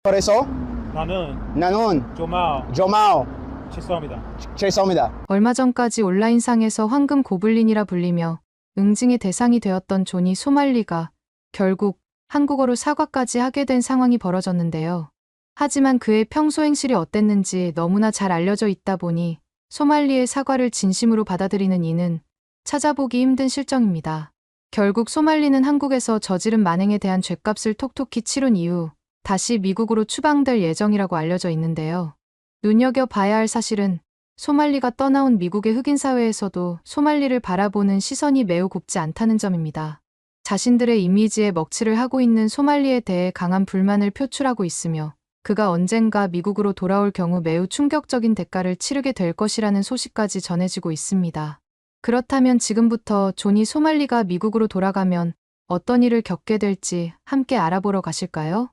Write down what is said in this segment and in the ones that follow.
Por eso, 나는 나는 조마오 조마오 최소합니다. 죄송합니다. 얼마 전까지 온라인상에서 황금 고블린이라 불리며 응징의 대상이 되었던 조니 소말리가 결국 한국어로 사과까지 하게 된 상황이 벌어졌는데요. 하지만 그의 평소 행실이 어땠는지 너무나 잘 알려져 있다 보니 소말리의 사과를 진심으로 받아들이는 이는 찾아보기 힘든 실정입니다. 결국 소말리는 한국에서 저지른 만행에 대한 죗값을 톡톡히 치룬 이후 다시 미국으로 추방될 예정이라고 알려져 있는데요. 눈여겨봐야 할 사실은 소말리가 떠나온 미국의 흑인 사회에서도 소말리를 바라보는 시선이 매우 곱지 않다는 점입니다. 자신들의 이미지에 먹칠을 하고 있는 소말리에 대해 강한 불만을 표출하고 있으며 그가 언젠가 미국으로 돌아올 경우 매우 충격적인 대가를 치르게 될 것이라는 소식까지 전해지고 있습니다. 그렇다면 지금부터 조니 소말리가 미국으로 돌아가면 어떤 일을 겪게 될지 함께 알아보러 가실까요?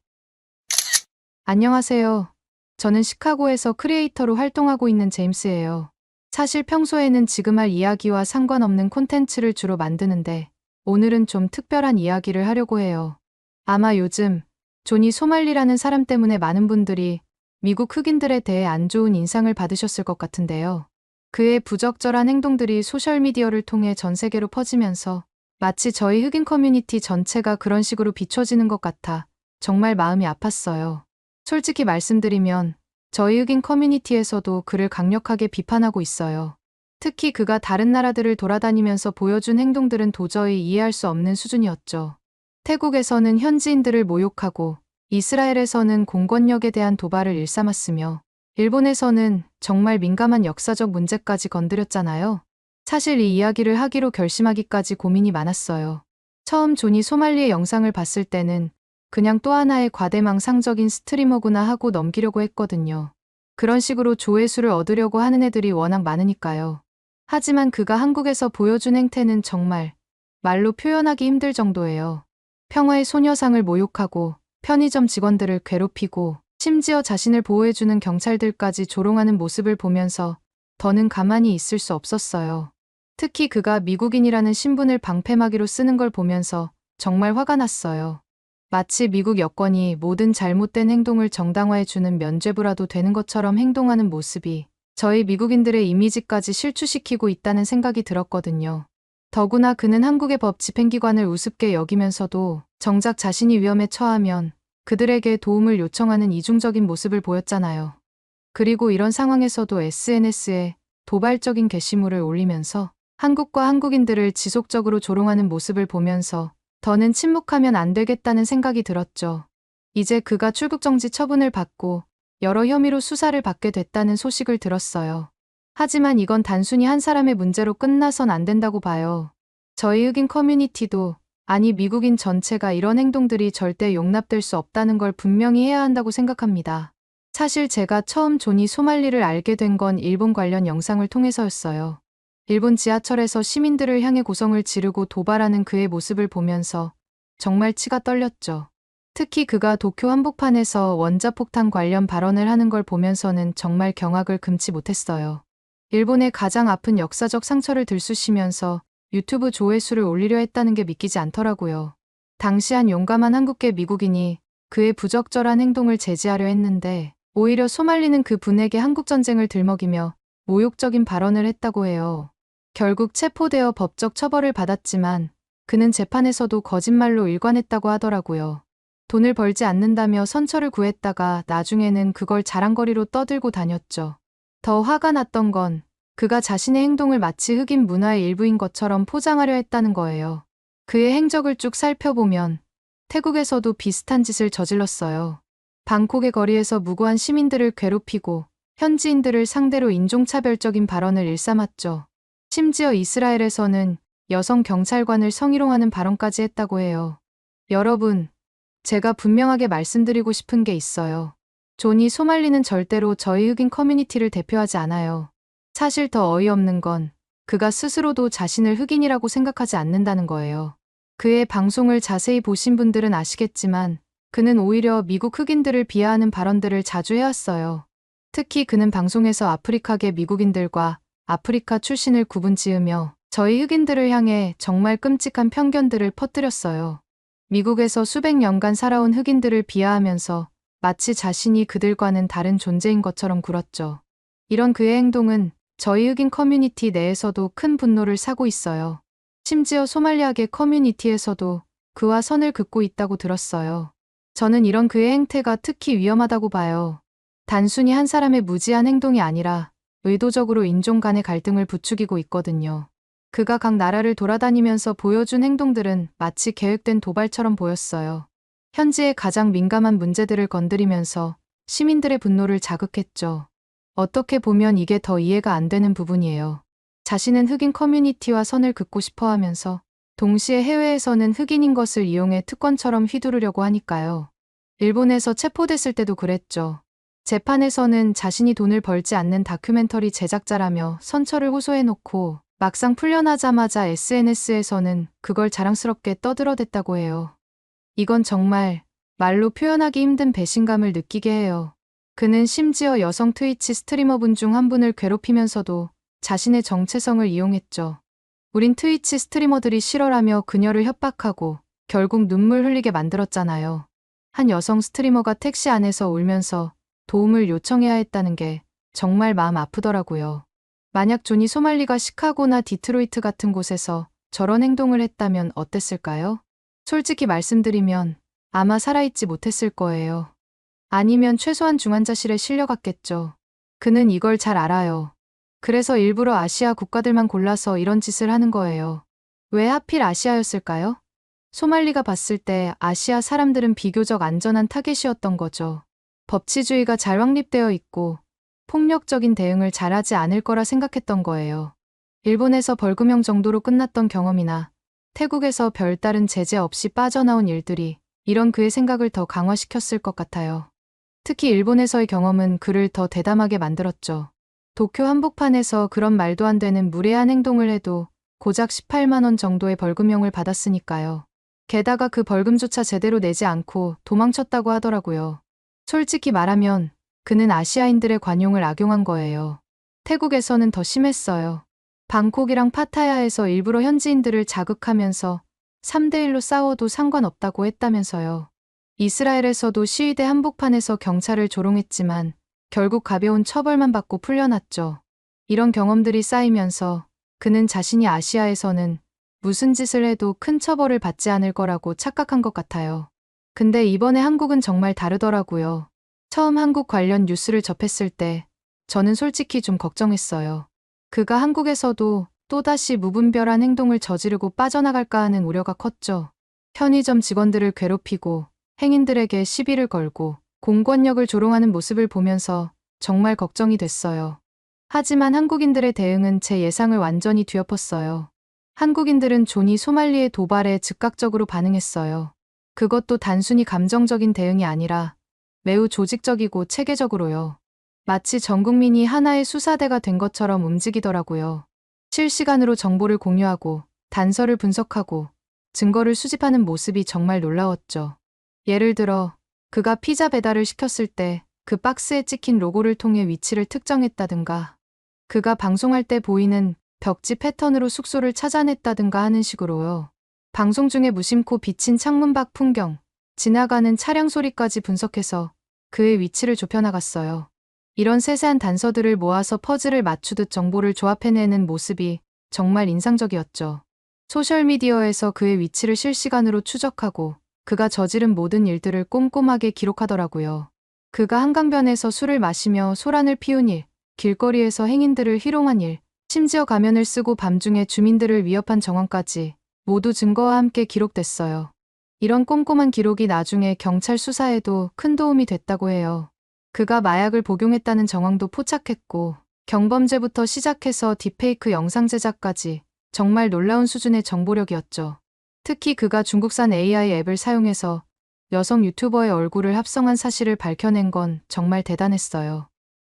안녕하세요. 저는 시카고에서 크리에이터로 활동하고 있는 제임스예요. 사실 평소에는 지금 할 이야기와 상관없는 콘텐츠를 주로 만드는데 오늘은 좀 특별한 이야기를 하려고 해요. 아마 요즘 조니 소말리라는 사람 때문에 많은 분들이 미국 흑인들에 대해 안 좋은 인상을 받으셨을 것 같은데요. 그의 부적절한 행동들이 소셜미디어를 통해 전 세계로 퍼지면서 마치 저희 흑인 커뮤니티 전체가 그런 식으로 비춰지는 것 같아 정말 마음이 아팠어요. 솔직히 말씀드리면 저희 흑인 커뮤니티에서도 그를 강력하게 비판하고 있어요. 특히 그가 다른 나라들을 돌아다니면서 보여준 행동들은 도저히 이해할 수 없는 수준이었죠. 태국에서는 현지인들을 모욕하고 이스라엘에서는 공권력에 대한 도발을 일삼았으며 일본에서는 정말 민감한 역사적 문제까지 건드렸잖아요. 사실 이 이야기를 하기로 결심하기까지 고민이 많았어요. 처음 조니 소말리의 영상을 봤을 때는 그냥 또 하나의 과대망상적인 스트리머구나 하고 넘기려고 했거든요. 그런 식으로 조회수를 얻으려고 하는 애들이 워낙 많으니까요. 하지만 그가 한국에서 보여준 행태는 정말 말로 표현하기 힘들 정도예요. 평화의 소녀상을 모욕하고 편의점 직원들을 괴롭히고 심지어 자신을 보호해주는 경찰들까지 조롱하는 모습을 보면서 더는 가만히 있을 수 없었어요. 특히 그가 미국인이라는 신분을 방패막이로 쓰는 걸 보면서 정말 화가 났어요. 마치 미국 여권이 모든 잘못된 행동을 정당화해주는 면죄부라도 되는 것처럼 행동하는 모습이 저희 미국인들의 이미지까지 실추시키고 있다는 생각이 들었거든요. 더구나 그는 한국의 법 집행기관을 우습게 여기면서도 정작 자신이 위험에 처하면 그들에게 도움을 요청하는 이중적인 모습을 보였잖아요. 그리고 이런 상황에서도 SNS에 도발적인 게시물을 올리면서 한국과 한국인들을 지속적으로 조롱하는 모습을 보면서 더는 침묵하면 안 되겠다는 생각이 들었죠. 이제 그가 출국정지 처분을 받고 여러 혐의로 수사를 받게 됐다는 소식을 들었어요. 하지만 이건 단순히 한 사람의 문제로 끝나선 안 된다고 봐요. 저희 흑인 커뮤니티도 아니 미국인 전체가 이런 행동들이 절대 용납될 수 없다는 걸 분명히 해야 한다고 생각합니다. 사실 제가 처음 조니 소말리를 알게 된 건 일본 관련 영상을 통해서였어요. 일본 지하철에서 시민들을 향해 고성을 지르고 도발하는 그의 모습을 보면서 정말 치가 떨렸죠. 특히 그가 도쿄 한복판에서 원자폭탄 관련 발언을 하는 걸 보면서는 정말 경악을 금치 못했어요. 일본의 가장 아픈 역사적 상처를 들쑤시면서 유튜브 조회수를 올리려 했다는 게 믿기지 않더라고요. 당시 한 용감한 한국계 미국인이 그의 부적절한 행동을 제지하려 했는데 오히려 소말리는 그 분에게 한국전쟁을 들먹이며 모욕적인 발언을 했다고 해요. 결국 체포되어 법적 처벌을 받았지만 그는 재판에서도 거짓말로 일관했다고 하더라고요. 돈을 벌지 않는다며 선처를 구했다가 나중에는 그걸 자랑거리로 떠들고 다녔죠. 더 화가 났던 건 그가 자신의 행동을 마치 흑인 문화의 일부인 것처럼 포장하려 했다는 거예요. 그의 행적을 쭉 살펴보면 태국에서도 비슷한 짓을 저질렀어요. 방콕의 거리에서 무고한 시민들을 괴롭히고 현지인들을 상대로 인종차별적인 발언을 일삼았죠. 심지어 이스라엘에서는 여성 경찰관을 성희롱하는 발언까지 했다고 해요. 여러분, 제가 분명하게 말씀드리고 싶은 게 있어요. 조니 소말리는 절대로 저희 흑인 커뮤니티를 대표하지 않아요. 사실 더 어이없는 건 그가 스스로도 자신을 흑인이라고 생각하지 않는다는 거예요. 그의 방송을 자세히 보신 분들은 아시겠지만 그는 오히려 미국 흑인들을 비하하는 발언들을 자주 해왔어요. 특히 그는 방송에서 아프리카계 미국인들과 아프리카 출신을 구분지으며 저희 흑인들을 향해 정말 끔찍한 편견들을 퍼뜨렸어요. 미국에서 수백 년간 살아온 흑인들을 비하하면서 마치 자신이 그들과는 다른 존재인 것처럼 굴었죠. 이런 그의 행동은 저희 흑인 커뮤니티 내에서도 큰 분노를 사고 있어요. 심지어 소말리아계 커뮤니티에서도 그와 선을 긋고 있다고 들었어요. 저는 이런 그의 행태가 특히 위험하다고 봐요. 단순히 한 사람의 무지한 행동이 아니라 의도적으로 인종 간의 갈등을 부추기고 있거든요. 그가 각 나라를 돌아다니면서 보여준 행동들은 마치 계획된 도발처럼 보였어요. 현지의 가장 민감한 문제들을 건드리면서 시민들의 분노를 자극했죠. 어떻게 보면 이게 더 이해가 안 되는 부분이에요. 자신은 흑인 커뮤니티와 선을 긋고 싶어 하면서 동시에 해외에서는 흑인인 것을 이용해 특권처럼 휘두르려고 하니까요. 일본에서 체포됐을 때도 그랬죠. 재판에서는 자신이 돈을 벌지 않는 다큐멘터리 제작자라며 선처를 호소해놓고 막상 풀려나자마자 SNS에서는 그걸 자랑스럽게 떠들어댔다고 해요. 이건 정말 말로 표현하기 힘든 배신감을 느끼게 해요. 그는 심지어 여성 트위치 스트리머분 중 한 분을 괴롭히면서도 자신의 정체성을 이용했죠. 우린 트위치 스트리머들이 싫어라며 그녀를 협박하고 결국 눈물 흘리게 만들었잖아요. 한 여성 스트리머가 택시 안에서 울면서 도움을 요청해야 했다는 게 정말 마음 아프더라고요. 만약 존이 소말리가 시카고나 디트로이트 같은 곳에서 저런 행동을 했다면 어땠을까요? 솔직히 말씀드리면 아마 살아있지 못했을 거예요. 아니면 최소한 중환자실에 실려갔겠죠. 그는 이걸 잘 알아요. 그래서 일부러 아시아 국가들만 골라서 이런 짓을 하는 거예요. 왜 하필 아시아였을까요? 소말리가 봤을 때 아시아 사람들은 비교적 안전한 타겟이었던 거죠. 법치주의가 잘 확립되어 있고 폭력적인 대응을 잘하지 않을 거라 생각했던 거예요. 일본에서 벌금형 정도로 끝났던 경험이나 태국에서 별다른 제재 없이 빠져나온 일들이 이런 그의 생각을 더 강화시켰을 것 같아요. 특히 일본에서의 경험은 그를 더 대담하게 만들었죠. 도쿄 한복판에서 그런 말도 안 되는 무례한 행동을 해도 고작 18만 원 정도의 벌금형을 받았으니까요. 게다가 그 벌금조차 제대로 내지 않고 도망쳤다고 하더라고요. 솔직히 말하면 그는 아시아인들의 관용을 악용한 거예요. 태국에서는 더 심했어요. 방콕이랑 파타야에서 일부러 현지인들을 자극하면서 3대1로 싸워도 상관없다고 했다면서요. 이스라엘에서도 시위대 한복판에서 경찰을 조롱했지만 결국 가벼운 처벌만 받고 풀려났죠. 이런 경험들이 쌓이면서 그는 자신이 아시아에서는 무슨 짓을 해도 큰 처벌을 받지 않을 거라고 착각한 것 같아요. 근데 이번에 한국은 정말 다르더라고요. 처음 한국 관련 뉴스를 접했을 때 저는 솔직히 좀 걱정했어요. 그가 한국에서도 또다시 무분별한 행동을 저지르고 빠져나갈까 하는 우려가 컸죠. 편의점 직원들을 괴롭히고 행인들에게 시비를 걸고 공권력을 조롱하는 모습을 보면서 정말 걱정이 됐어요. 하지만 한국인들의 대응은 제 예상을 완전히 뒤엎었어요. 한국인들은 존이 소말리의 도발에 즉각적으로 반응했어요. 그것도 단순히 감정적인 대응이 아니라 매우 조직적이고 체계적으로요. 마치 전 국민이 하나의 수사대가 된 것처럼 움직이더라고요. 실시간으로 정보를 공유하고 단서를 분석하고 증거를 수집하는 모습이 정말 놀라웠죠. 예를 들어 그가 피자 배달을 시켰을 때 그 박스에 찍힌 로고를 통해 위치를 특정했다든가 그가 방송할 때 보이는 벽지 패턴으로 숙소를 찾아냈다든가 하는 식으로요. 방송 중에 무심코 비친 창문 밖 풍경, 지나가는 차량 소리까지 분석해서 그의 위치를 좁혀나갔어요. 이런 세세한 단서들을 모아서 퍼즐을 맞추듯 정보를 조합해내는 모습이 정말 인상적이었죠. 소셜미디어에서 그의 위치를 실시간으로 추적하고 그가 저지른 모든 일들을 꼼꼼하게 기록하더라고요. 그가 한강변에서 술을 마시며 소란을 피운 일, 길거리에서 행인들을 희롱한 일, 심지어 가면을 쓰고 밤중에 주민들을 위협한 정황까지 모두 증거와 함께 기록됐어요. 이런 꼼꼼한 기록이 나중에 경찰 수사에도 큰 도움이 됐다고 해요. 그가 마약을 복용했다는 정황도 포착했고 경범죄부터 시작해서 딥페이크 영상 제작까지 정말 놀라운 수준의 정보력이었죠. 특히 그가 중국산 AI 앱을 사용해서 여성 유튜버의 얼굴을 합성한 사실을 밝혀낸 건 정말 대단했어요.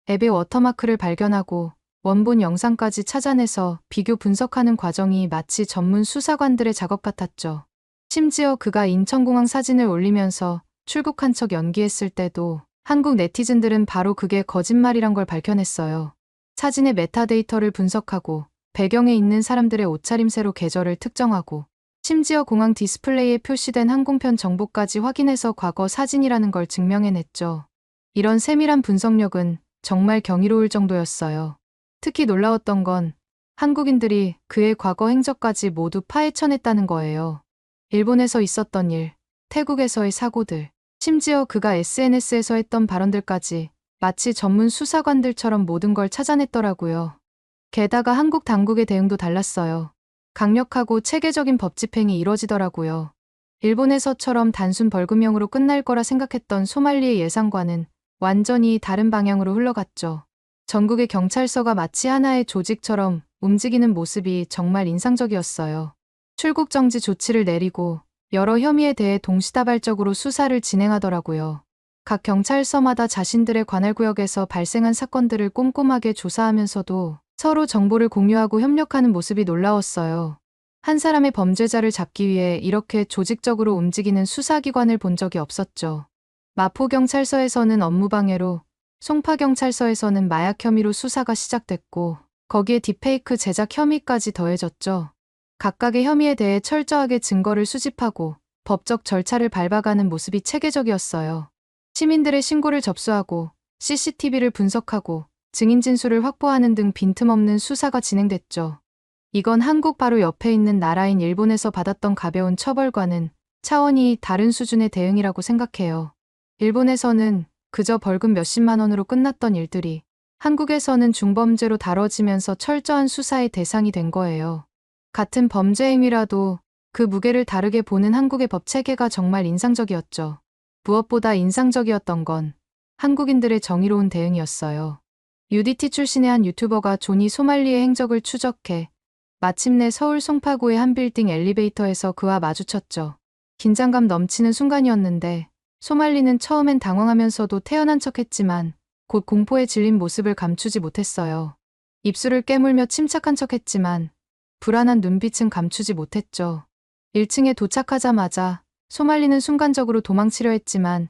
앱의 워터마크를 발견하고 원본 영상까지 찾아내서 비교 분석하는 과정이 마치 전문 수사관들의 작업 같았죠. 심지어 그가 인천공항 사진을 올리면서 출국한 척 연기했을 때도 한국 네티즌들은 바로 그게 거짓말이란 걸 밝혀냈어요. 사진의 메타데이터를 분석하고 배경에 있는 사람들의 옷차림새로 계절을 특정하고 심지어 공항 디스플레이에 표시된 항공편 정보까지 확인해서 과거 사진이라는 걸 증명해냈죠. 이런 세밀한 분석력은 정말 경이로울 정도였어요. 특히 놀라웠던 건 한국인들이 그의 과거 행적까지 모두 파헤쳐냈다는 거예요. 일본에서 있었던 일, 태국에서의 사고들, 심지어 그가 SNS에서 했던 발언들까지 마치 전문 수사관들처럼 모든 걸 찾아냈더라고요. 게다가 한국 당국의 대응도 달랐어요. 강력하고 체계적인 법 집행이 이뤄지더라고요. 일본에서처럼 단순 벌금형으로 끝날 거라 생각했던 소말리의 예상과는 완전히 다른 방향으로 흘러갔죠. 전국의 경찰서가 마치 하나의 조직처럼 움직이는 모습이 정말 인상적이었어요. 출국 정지 조치를 내리고 여러 혐의에 대해 동시다발적으로 수사를 진행하더라고요. 각 경찰서마다 자신들의 관할구역에서 발생한 사건들을 꼼꼼하게 조사하면서도 서로 정보를 공유하고 협력하는 모습이 놀라웠어요. 한 사람의 범죄자를 잡기 위해 이렇게 조직적으로 움직이는 수사기관을 본 적이 없었죠. 마포경찰서에서는 업무방해로, 송파경찰서에서는 마약 혐의로 수사가 시작됐고 거기에 딥페이크 제작 혐의까지 더해졌죠. 각각의 혐의에 대해 철저하게 증거를 수집하고 법적 절차를 밟아가는 모습이 체계적이었어요. 시민들의 신고를 접수하고 CCTV를 분석하고 증인 진술을 확보하는 등 빈틈없는 수사가 진행됐죠. 이건 한국 바로 옆에 있는 나라인 일본에서 받았던 가벼운 처벌과는 차원이 다른 수준의 대응이라고 생각해요. 일본에서는 그저 벌금 몇십만 원으로 끝났던 일들이 한국에서는 중범죄로 다뤄지면서 철저한 수사의 대상이 된 거예요. 같은 범죄 행위라도 그 무게를 다르게 보는 한국의 법 체계가 정말 인상적이었죠. 무엇보다 인상적이었던 건 한국인들의 정의로운 대응이었어요. UDT 출신의 한 유튜버가 조니 소말리의 행적을 추적해 마침내 서울 송파구의 한 빌딩 엘리베이터에서 그와 마주쳤죠. 긴장감 넘치는 순간이었는데 소말리는 처음엔 당황하면서도 태연한 척했지만 곧 공포에 질린 모습을 감추지 못했어요. 입술을 깨물며 침착한 척했지만 불안한 눈빛은 감추지 못했죠. 1층에 도착하자마자 소말리는 순간적으로 도망치려 했지만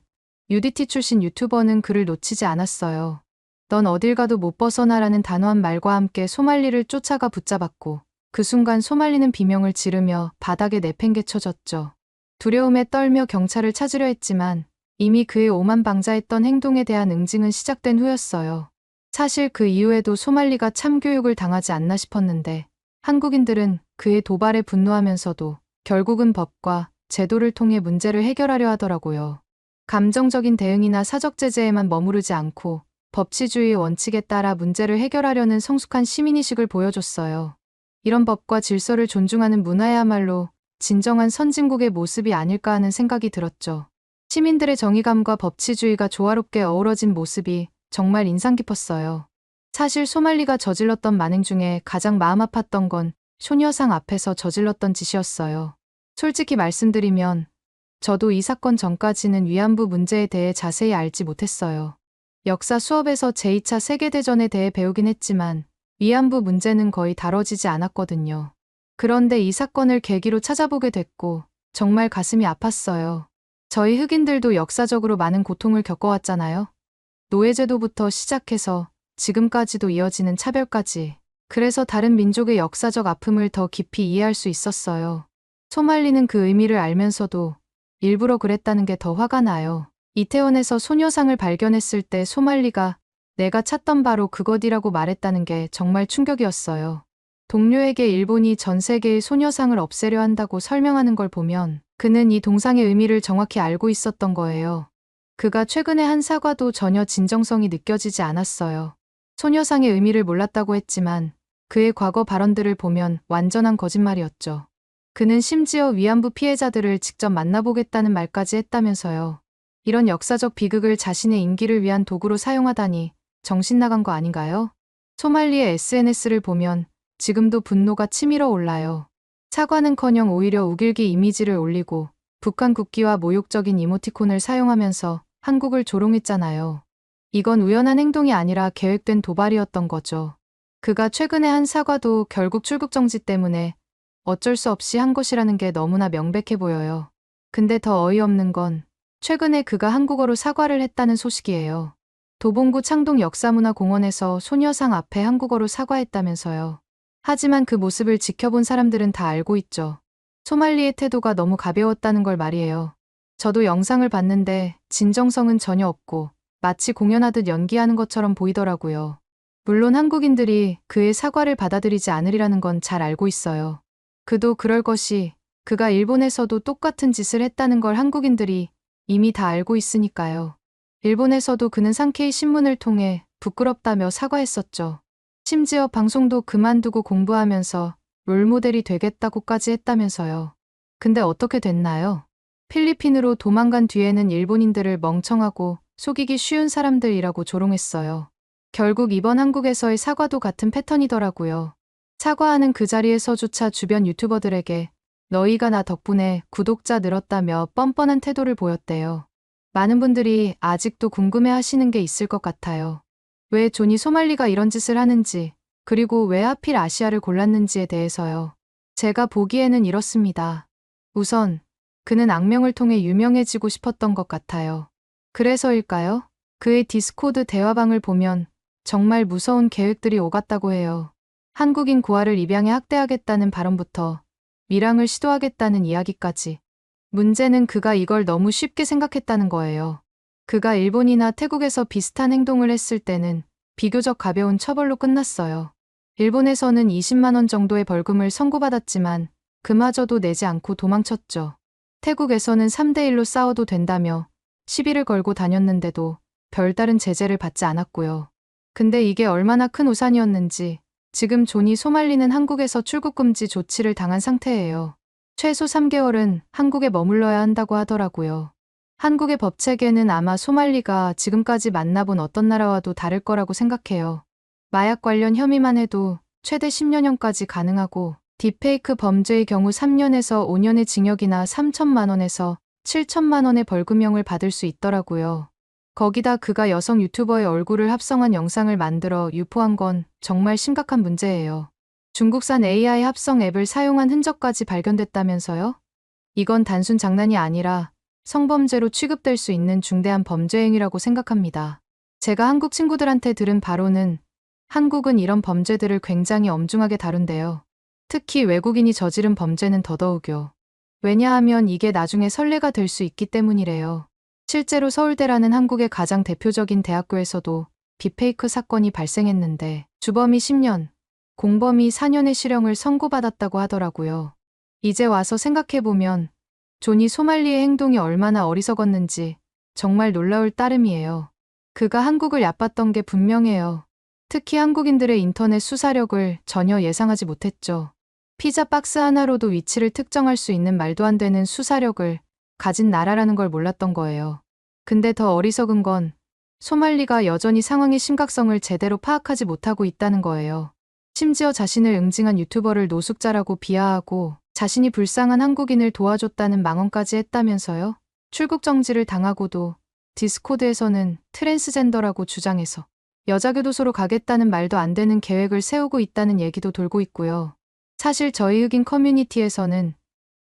UDT 출신 유튜버는 그를 놓치지 않았어요. 넌 어딜 가도 못 벗어나라는 단호한 말과 함께 소말리를 쫓아가 붙잡았고 그 순간 소말리는 비명을 지르며 바닥에 내팽개쳐졌죠. 두려움에 떨며 경찰을 찾으려 했지만 이미 그의 오만방자했던 행동에 대한 응징은 시작된 후였어요. 사실 그 이후에도 소말리가 참교육을 당하지 않나 싶었는데 한국인들은 그의 도발에 분노하면서도 결국은 법과 제도를 통해 문제를 해결하려 하더라고요. 감정적인 대응이나 사적 제재에만 머무르지 않고 법치주의의 원칙에 따라 문제를 해결하려는 성숙한 시민의식을 보여줬어요. 이런 법과 질서를 존중하는 문화야말로 진정한 선진국의 모습이 아닐까 하는 생각이 들었죠. 시민들의 정의감과 법치주의가 조화롭게 어우러진 모습이 정말 인상 깊었어요. 사실 소말리가 저질렀던 만행 중에 가장 마음 아팠던 건 쇼녀상 앞에서 저질렀던 짓이었어요. 솔직히 말씀드리면 저도 이 사건 전까지는 위안부 문제에 대해 자세히 알지 못했어요. 역사 수업에서 제2차 세계대전에 대해 배우긴 했지만 위안부 문제는 거의 다뤄지지 않았거든요. 그런데 이 사건을 계기로 찾아보게 됐고 정말 가슴이 아팠어요. 저희 흑인들도 역사적으로 많은 고통을 겪어왔잖아요. 노예제도부터 시작해서 지금까지도 이어지는 차별까지. 그래서 다른 민족의 역사적 아픔을 더 깊이 이해할 수 있었어요. 소말리는 그 의미를 알면서도 일부러 그랬다는 게 더 화가 나요. 이태원에서 소녀상을 발견했을 때 소말리가 내가 찾던 바로 그것이라고 말했다는 게 정말 충격이었어요. 동료에게 일본이 전 세계의 소녀상을 없애려 한다고 설명하는 걸 보면 그는 이 동상의 의미를 정확히 알고 있었던 거예요. 그가 최근에 한 사과도 전혀 진정성이 느껴지지 않았어요. 소녀상의 의미를 몰랐다고 했지만 그의 과거 발언들을 보면 완전한 거짓말이었죠. 그는 심지어 위안부 피해자들을 직접 만나보겠다는 말까지 했다면서요. 이런 역사적 비극을 자신의 임기를 위한 도구로 사용하다니 정신 나간 거 아닌가요? 소말리의 SNS를 보면 지금도 분노가 치밀어 올라요. 사과는커녕 오히려 우길기 이미지를 올리고 북한 국기와 모욕적인 이모티콘을 사용하면서 한국을 조롱했잖아요. 이건 우연한 행동이 아니라 계획된 도발이었던 거죠. 그가 최근에 한 사과도 결국 출국 정지 때문에 어쩔 수 없이 한 것이라는 게 너무나 명백해 보여요. 근데 더 어이없는 건 최근에 그가 한국어로 사과를 했다는 소식이에요. 도봉구 창동 역사문화공원에서 소녀상 앞에 한국어로 사과했다면서요. 하지만 그 모습을 지켜본 사람들은 다 알고 있죠. 소말리의 태도가 너무 가벼웠다는 걸 말이에요. 저도 영상을 봤는데 진정성은 전혀 없고 마치 공연하듯 연기하는 것처럼 보이더라고요. 물론 한국인들이 그의 사과를 받아들이지 않으리라는 건 잘 알고 있어요. 그도 그럴 것이 그가 일본에서도 똑같은 짓을 했다는 걸 한국인들이 이미 다 알고 있으니까요. 일본에서도 그는 상케이 신문을 통해 부끄럽다며 사과했었죠. 심지어 방송도 그만두고 공부하면서 롤모델이 되겠다고까지 했다면서요. 근데 어떻게 됐나요? 필리핀으로 도망간 뒤에는 일본인들을 멍청하고 속이기 쉬운 사람들이라고 조롱했어요. 결국 이번 한국에서의 사과도 같은 패턴이더라고요. 사과하는 그 자리에서조차 주변 유튜버들에게 너희가 나 덕분에 구독자 늘었다며 뻔뻔한 태도를 보였대요. 많은 분들이 아직도 궁금해 하시는 게 있을 것 같아요. 왜 조니 소말리가 이런 짓을 하는지, 그리고 왜 하필 아시아를 골랐는지에 대해서요. 제가 보기에는 이렇습니다. 우선, 그는 악명을 통해 유명해지고 싶었던 것 같아요. 그래서일까요? 그의 디스코드 대화방을 보면 정말 무서운 계획들이 오갔다고 해요. 한국인 고아를 입양해 학대하겠다는 발언부터 밀항을 시도하겠다는 이야기까지. 문제는 그가 이걸 너무 쉽게 생각했다는 거예요. 그가 일본이나 태국에서 비슷한 행동을 했을 때는 비교적 가벼운 처벌로 끝났어요. 일본에서는 20만 원 정도의 벌금을 선고받았지만 그마저도 내지 않고 도망쳤죠. 태국에서는 3대1로 싸워도 된다며 시비를 걸고 다녔는데도 별다른 제재를 받지 않았고요. 근데 이게 얼마나 큰 오산이었는지 지금 조니 소말리는 한국에서 출국 금지 조치를 당한 상태예요. 최소 3개월은 한국에 머물러야 한다고 하더라고요. 한국의 법 체계는 아마 소말리가 지금까지 만나본 어떤 나라와도 다를 거라고 생각해요. 마약 관련 혐의만 해도 최대 10년형까지 가능하고 딥페이크 범죄의 경우 3년에서 5년의 징역이나 3천만 원에서 7천만 원의 벌금형을 받을 수 있더라고요. 거기다 그가 여성 유튜버의 얼굴을 합성한 영상을 만들어 유포한 건 정말 심각한 문제예요. 중국산 AI 합성 앱을 사용한 흔적까지 발견됐다면서요? 이건 단순 장난이 아니라 성범죄로 취급될 수 있는 중대한 범죄 행위라고 생각합니다. 제가 한국 친구들한테 들은 바로는 한국은 이런 범죄들을 굉장히 엄중하게 다룬대요. 특히 외국인이 저지른 범죄는 더더욱요. 왜냐하면 이게 나중에 선례가 될 수 있기 때문이래요. 실제로 서울대라는 한국의 가장 대표적인 대학교에서도 딥페이크 사건이 발생했는데 주범이 10년, 공범이 4년의 실형을 선고받았다고 하더라고요. 이제 와서 생각해보면 조니 소말리의 행동이 얼마나 어리석었는지 정말 놀라울 따름이에요. 그가 한국을 얕봤던 게 분명해요. 특히 한국인들의 인터넷 수사력을 전혀 예상하지 못했죠. 피자 박스 하나로도 위치를 특정할 수 있는 말도 안 되는 수사력을 가진 나라라는 걸 몰랐던 거예요. 근데 더 어리석은 건 소말리가 여전히 상황의 심각성을 제대로 파악하지 못하고 있다는 거예요. 심지어 자신을 응징한 유튜버를 노숙자라고 비하하고 자신이 불쌍한 한국인을 도와줬다는 망언까지 했다면서요? 출국 정지를 당하고도 디스코드에서는 트랜스젠더라고 주장해서 여자교도소로 가겠다는 말도 안 되는 계획을 세우고 있다는 얘기도 돌고 있고요. 사실 저희 흑인 커뮤니티에서는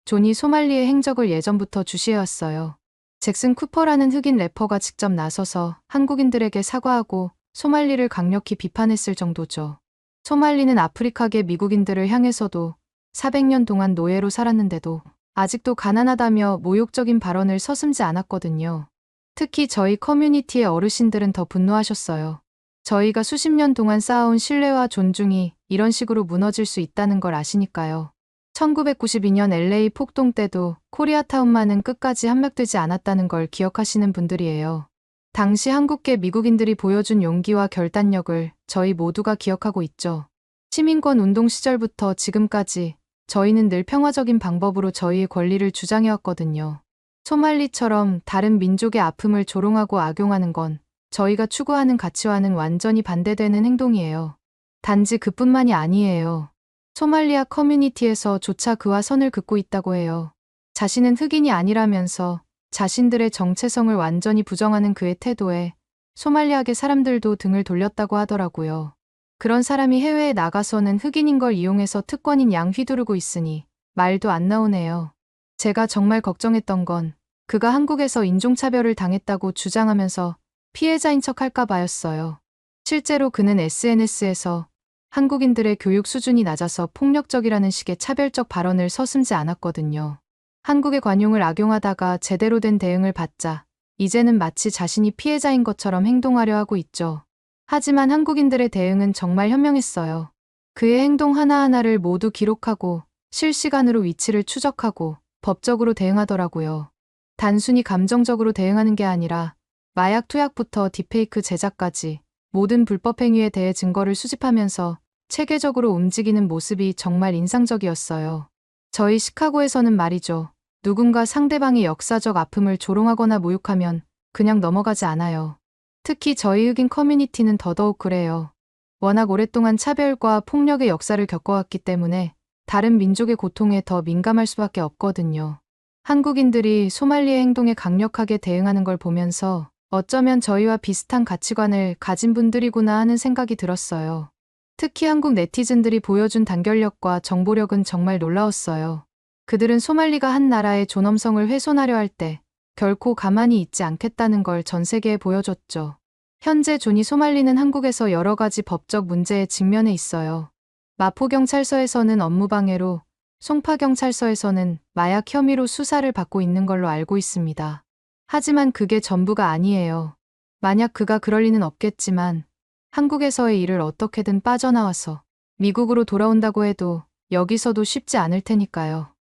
조니 소말리의 행적을 예전부터 주시해왔어요. 잭슨 쿠퍼라는 흑인 래퍼가 직접 나서서 한국인들에게 사과하고 소말리를 강력히 비판했을 정도죠. 소말리는 아프리카계 미국인들을 향해서도 400년 동안 노예로 살았는데도 아직도 가난하다며 모욕적인 발언을 서슴지 않았거든요. 특히 저희 커뮤니티의 어르신들은 더 분노하셨어요. 저희가 수십 년 동안 쌓아온 신뢰와 존중이 이런 식으로 무너질 수 있다는 걸 아시니까요. 1992년 LA 폭동 때도 코리아타운만은 끝까지 함락되지 않았다는 걸 기억하시는 분들이에요. 당시 한국계 미국인들이 보여준 용기와 결단력을 저희 모두가 기억하고 있죠. 시민권 운동 시절부터 지금까지 저희는 늘 평화적인 방법으로 저희의 권리를 주장해왔거든요. 소말리처럼 다른 민족의 아픔을 조롱하고 악용하는 건 저희가 추구하는 가치와는 완전히 반대되는 행동이에요. 단지 그뿐만이 아니에요. 소말리아 커뮤니티에서조차 그와 선을 긋고 있다고 해요. 자신은 흑인이 아니라면서 자신들의 정체성을 완전히 부정하는 그의 태도에 소말리아계 사람들도 등을 돌렸다고 하더라고요. 그런 사람이 해외에 나가서는 흑인인 걸 이용해서 특권인 양 휘두르고 있으니 말도 안 나오네요. 제가 정말 걱정했던 건 그가 한국에서 인종차별을 당했다고 주장하면서 피해자인 척 할까 봐였어요. 실제로 그는 SNS에서 한국인들의 교육 수준이 낮아서 폭력적이라는 식의 차별적 발언을 서슴지 않았거든요. 한국의 관용을 악용하다가 제대로 된 대응을 받자 이제는 마치 자신이 피해자인 것처럼 행동하려 하고 있죠. 하지만 한국인들의 대응은 정말 현명했어요. 그의 행동 하나하나를 모두 기록하고 실시간으로 위치를 추적하고 법적으로 대응하더라고요. 단순히 감정적으로 대응하는 게 아니라 마약 투약부터 딥페이크 제작까지 모든 불법 행위에 대해 증거를 수집하면서 체계적으로 움직이는 모습이 정말 인상적이었어요. 저희 시카고에서는 말이죠. 누군가 상대방의 역사적 아픔을 조롱하거나 모욕하면 그냥 넘어가지 않아요. 특히 저희 흑인 커뮤니티는 더더욱 그래요. 워낙 오랫동안 차별과 폭력의 역사를 겪어왔기 때문에 다른 민족의 고통에 더 민감할 수밖에 없거든요. 한국인들이 소말리의 행동에 강력하게 대응하는 걸 보면서 어쩌면 저희와 비슷한 가치관을 가진 분들이구나 하는 생각이 들었어요. 특히 한국 네티즌들이 보여준 단결력과 정보력은 정말 놀라웠어요. 그들은 소말리가 한 나라의 존엄성을 훼손하려 할 때 결코 가만히 있지 않겠다는 걸 전 세계에 보여줬죠. 현재 조니 소말리는 한국에서 여러 가지 법적 문제에 직면해 있어요. 마포경찰서에서는 업무방해로, 송파경찰서에서는 마약 혐의로 수사를 받고 있는 걸로 알고 있습니다. 하지만 그게 전부가 아니에요. 만약 그가 그럴 리는 없겠지만 한국에서의 일을 어떻게든 빠져나와서 미국으로 돌아온다고 해도 여기서도 쉽지 않을 테니까요.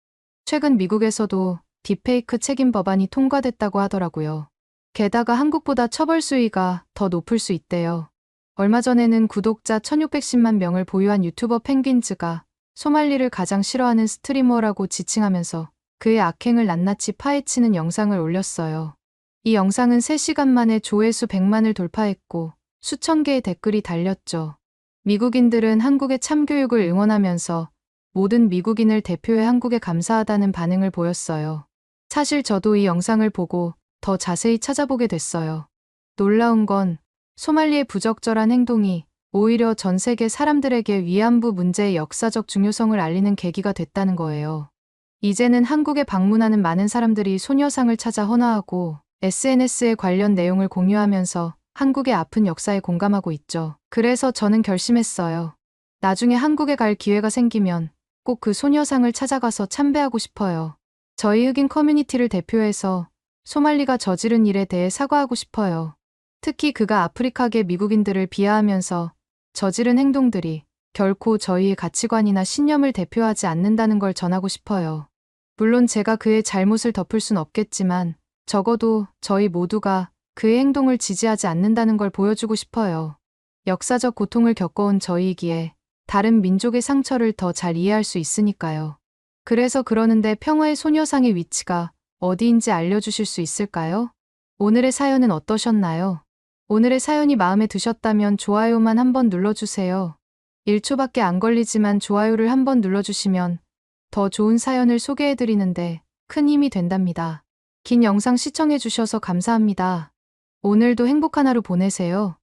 최근 미국에서도 딥페이크 책임 법안이 통과됐다고 하더라고요. 게다가 한국보다 처벌 수위가 더 높을 수 있대요. 얼마 전에는 구독자 1610만 명을 보유한 유튜버 펭귄즈가 소말리를 가장 싫어하는 스트리머라고 지칭하면서 그의 악행을 낱낱이 파헤치는 영상을 올렸어요. 이 영상은 3시간 만에 조회수 100만을 돌파했고 수천 개의 댓글이 달렸죠. 미국인들은 한국의 참교육을 응원하면서 모든 미국인을 대표해 한국에 감사하다는 반응을 보였어요. 사실 저도 이 영상을 보고 더 자세히 찾아보게 됐어요. 놀라운 건 소말리의 부적절한 행동이 오히려 전 세계 사람들에게 위안부 문제의 역사적 중요성을 알리는 계기가 됐다는 거예요. 이제는 한국에 방문하는 많은 사람들이 소녀상을 찾아 헌화하고 SNS에 관련 내용을 공유하면서 한국의 아픈 역사에 공감하고 있죠. 그래서 저는 결심했어요. 나중에 한국에 갈 기회가 생기면 꼭 그 소녀상을 찾아가서 참배하고 싶어요. 저희 흑인 커뮤니티를 대표해서 소말리가 저지른 일에 대해 사과하고 싶어요. 특히 그가 아프리카계 미국인들을 비하하면서 저지른 행동들이 결코 저희의 가치관이나 신념을 대표하지 않는다는 걸 전하고 싶어요. 물론 제가 그의 잘못을 덮을 순 없겠지만 적어도 저희 모두가 그의 행동을 지지하지 않는다는 걸 보여주고 싶어요. 역사적 고통을 겪어온 저희이기에 다른 민족의 상처를 더 잘 이해할 수 있으니까요. 그래서 그러는데 평화의 소녀상의 위치가 어디인지 알려주실 수 있을까요? 오늘의 사연은 어떠셨나요? 오늘의 사연이 마음에 드셨다면 좋아요만 한번 눌러주세요. 1초밖에 안 걸리지만 좋아요를 한번 눌러주시면 더 좋은 사연을 소개해드리는데 큰 힘이 된답니다. 긴 영상 시청해주셔서 감사합니다. 오늘도 행복한 하루 보내세요.